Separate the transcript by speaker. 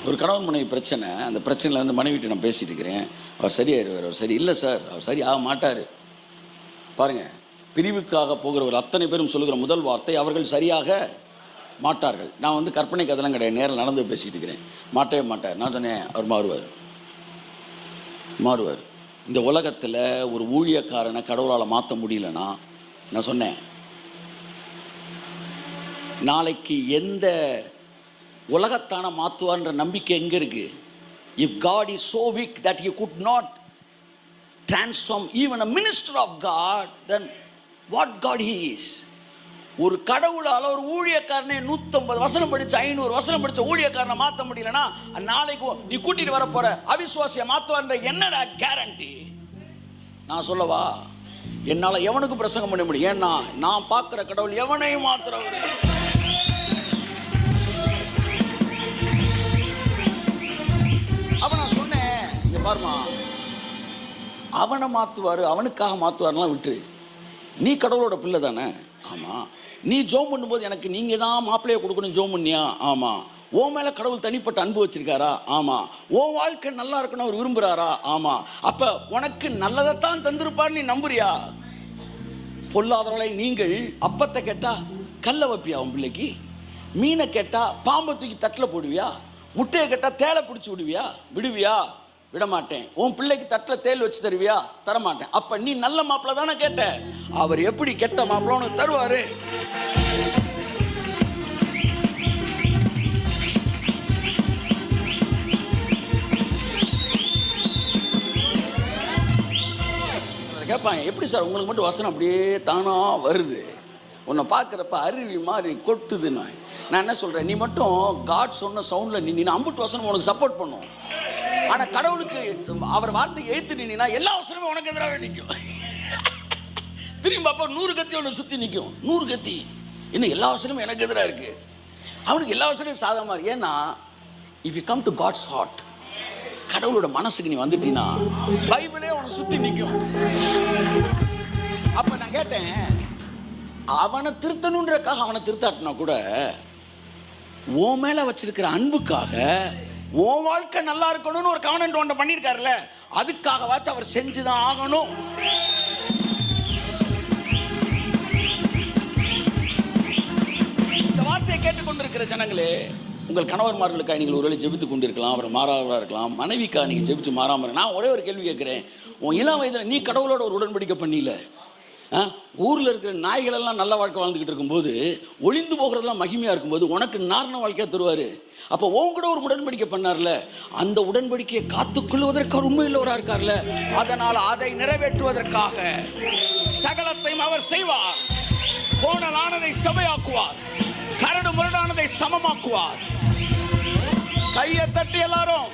Speaker 1: ஒரு கணவன் மனைவி பிரச்சனை. அந்த பிரச்சனையில் வந்து மனைவிட்டு நான் பேசிட்டு இருக்கிறேன். அவர் சரியாயிருவார், அவர் சரி இல்லை சார், அவர் சரி ஆக மாட்டார். பாருங்கள், பிரிவுக்காக போகிறவர் அத்தனை பேரும் சொல்லுகிற முதல் வார்த்தை அவர்கள் சரியாக மாட்டார்கள். நான் வந்து கற்பனைக்கு அதெல்லாம் கிடையாது, நேரில் நடந்து பேசிகிட்டு இருக்கிறேன். மாட்டவே மாட்டார். நான் சொன்னேன், அவர் மாறுவார். இந்த உலகத்தில் ஒரு ஊழியக்காரனை கடவுளால் மாற்ற முடியலன்னா, நான் சொன்னேன், நாளைக்கு எந்த உலகத்தான மாற்றுவார்ன்ற நம்பிக்கை எங்கே இருக்குது? If God is so weak that he could not transform even a minister of God, then what God he is? ஒரு கடவுளால் ஒரு ஊழியக்காரனை 150 வசனம் படித்த 500 வசனம் படித்த ஊழியக்காரனை மாற்ற முடியலன்னா, நாளைக்கு நீ கூட்டிட்டு வரப்போற அவிசுவாசியை மாற்றுவார்ன்ற என்னடா கேரண்டி? நான் சொல்லவா, என்னால் எவனுக்கு பிரசங்கம் பண்ண முடியும்? ஏன்னா நான் பார்க்குற கடவுள் எவனையும் மாற்றுறவர். அப்ப நான் சொன்னேன், இங்க பாருமா, அவனை மாற்றுவார், அவனுக்காக மாற்றுவார்லாம் விட்டுரு. நீ கடவுளோட பிள்ளை தானே? ஆமாம். நீ ஜோம் பண்ணும்போது எனக்கு நீங்கள் தான் மாப்பிள்ளையை கொடுக்கணும் ஜோம் பண்ணியா? ஆமாம். உன் மேலே கடவுள் தனிப்பட்ட அன்பு வச்சிருக்காரா? ஆமாம். உன் வாழ்க்கை நல்லா இருக்கணும் அவர் விரும்புகிறாரா? ஆமாம். அப்போ உனக்கு நல்லதைத்தான் தந்திருப்பார், நீ நம்புறியா? பொல்லாதவர்களை நீங்கள் அப்பத்தை கேட்டால் கல்லை வைப்பியா? உன் பிள்ளைக்கு மீனை கேட்டால் பாம்பை தூக்கி தட்டில் போடுவியா? முட்டையை கேட்டால் தேலை பிடிச்சி விடுவியா? விட மாட்டேன். உன் பிள்ளைக்கு தட்டில் தேல் வச்சு தருவியா? தரமாட்டேன். அப்ப நீ நல்ல மாப்பிள்ள தானே கேட்ட, அவர் எப்படி கெட்ட மாப்பிள்ள உனக்கு தருவாரு? கேட்பாங்க, எப்படி சார் உங்களுக்கு மட்டும் வசனம் அப்படியே தானா வருது? உன்னை பார்க்குறப்ப அருவி மாதிரி கொட்டுது. நான் என்ன சொல்கிறேன், நீ மட்டும் காட் சொன்ன சவுண்டில் நீ அம்புட்டு வசனம் உனக்கு சப்போர்ட் பண்ணும். ஆனால் கடவுளுக்கு அவர் வார்த்தையை எழுத்து நின்னா எல்லா வசனமும் உனக்கு எதிராக நிற்கும். திரும்பி அப்போ 100 கத்தி ஒன்று சுற்றி நிற்கும். 100 கத்தி இன்னும் எல்லா வசனமும் எனக்கு எதிராக இருக்குது. அவனுக்கு எல்லா வசனமும் சாதகமாக இருக்கு. ஏன்னா if you come to God's heart, கடவுளோட மனசுக்கு நீ வந்துட்டீங்கன்னா பைபிளே உனக்கு சுற்றி நிற்கும். அப்போ நான் கேட்டேன், அவனை திருத்தணுன்றக்காக அவனை திருத்தாட்டினா கூட உன் மேல வச்சிருக்கிற அன்புக்காக உன் வாழ்க்கை நல்லா இருக்கணும்னு ஒரு கவர்னன்ட் ஒன்றை பண்ணியிருக்காருல்ல, அதுக்காகவாச்சும் அவர் செஞ்சுதான் ஆகணும். இந்த வார்த்தையை கேட்டுக்கொண்டிருக்கிற ஜனங்களே, உங்கள் கணவன்மார்களுக்காக நீங்கள் ஒரு வேளை ஜெபித்து கொண்டிருக்கலாம், அவர் மாறாவதாக இருக்கலாம், மனைவிக்காக நீங்கள் ஜெபிச்சு மாறாமல். நான் ஒரே ஒரு கேள்வி கேட்குறேன், உன் இளம் வயதில் நீ கடவுளோட ஒரு உடன்படிக்கை பண்ணியில? ஊரில் இருக்கிற நாய்களெல்லாம் நல்ல வாழ்க்கை வாழ்ந்துக்கிட்டு இருக்கும்போது, ஒளிந்து போகிறதெல்லாம் மகிமையாக இருக்கும்போது உனக்கு நார்ன வாழ்க்கையாக தருவார். அப்போ உன் கூட ஒரு உடன்படிக்கை பண்ணார்ல, அந்த உடன்படிக்கையை காத்துக்கொள்வதற்கு அவர் உண்மையுள்ளவராக இருக்கார்ல, அதனால் அதை நிறைவேற்றுவதற்காக சகலத்தையும் அவர் செய்வார். கோணலானதை சபையாக்குவார், கரடு முரடானதை சமமாக்குவார். கையை தட்டி எல்லாரும்